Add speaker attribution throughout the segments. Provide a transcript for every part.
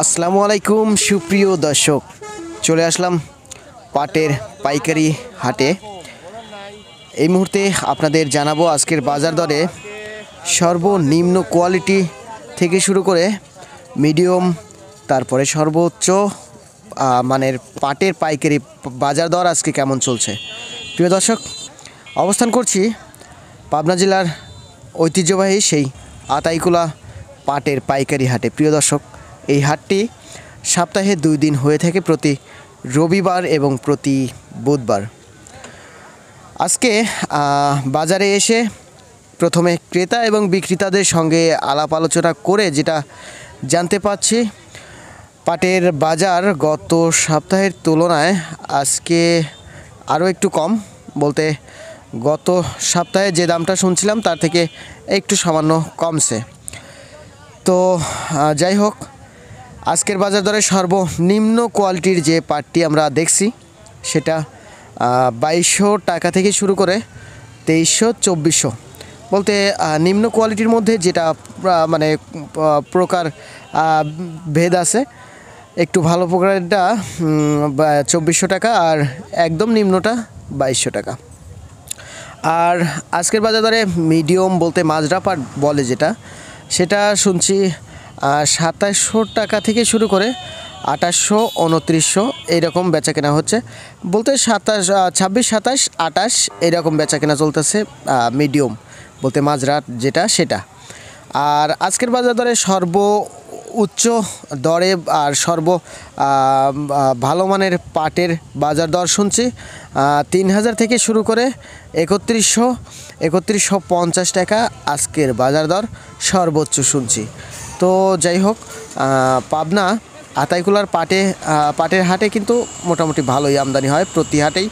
Speaker 1: আসসালামু আলাইকুম সুপ্রিয় দর্শক, চলে আসলাম পাটের পাইকারি হাটে। এই মুহূর্তে আপনাদের জানাবো আজকের বাজার দরে সর্বনিম্ন কোয়ালিটি থেকে শুরু করে মিডিয়াম, তারপরে সর্বোচ্চ মানের পাটের পাইকারি বাজার দর আজকে কেমন চলছে। প্রিয় দর্শক, অবস্থান করছি পাবনা জেলার ঐতিহ্যবাহী সেই আতাইকুলা পাটের পাইকারি হাটে। প্রিয় দর্শক, এই হাটটি সপ্তাহে 2 দিন হয়ে থাকে, প্রতি রবিবার এবং প্রতি বুধবার। আজকে বাজারে এসে প্রথমে ক্রেতা এবং বিক্রেতাদের সঙ্গে আলাপ আলোচনা করে যেটা জানতে পারছি, পাটের বাজার গত সপ্তাহের তুলনায় আজকে আরও একটু কম, বলতে গত সপ্তাহে যে দামটা শুনছিলাম তার থেকে একটু সামান্য কমছে। তো যাই হোক, আজকের বাজার দরে সর্বনিম্ন কোয়ালিটির যে পাটটি আমরা দেখছি সেটা 2200 টাকা থেকে শুরু করে 2300-2400, বলতে নিম্ন কোয়ালিটির মধ্যে যেটা মানে প্রকার ভেদ আছে। একটু ভালো প্রকারটা 2400 টাকা আর একদম নিম্নটা 2200 টাকা। আর আজকের বাজার দরে মিডিয়াম বলতে মাজরা পাট বলে যেটা, সেটা শুনছি 2700 টাকা থেকে শুরু করে 2800-2900 এইরকম বেচা কেনা হচ্ছে, বলতে 26-27-28 এইরকম বেচা কেনা চলতেছে মিডিয়াম বলতে মাজরা যেটা সেটা। আর আজকের বাজার দরে উচ্চ দরে আর ভালো মানের পাটের বাজার দর শুনছি 3000 থেকে শুরু করে 3150 টাকা আজকের বাজার দর সর্বোচ্চ শুনছি। তো যাই হোক, পাবনা আতাইকুলার পাটের হাটে কিন্তু মোটামুটি ভালোই আমদানি হয়, প্রতি হাটেই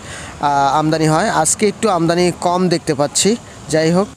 Speaker 1: আমদানি হয়। আজকে একটু আমদানি কম দেখতে পাচ্ছি। যাই হোক,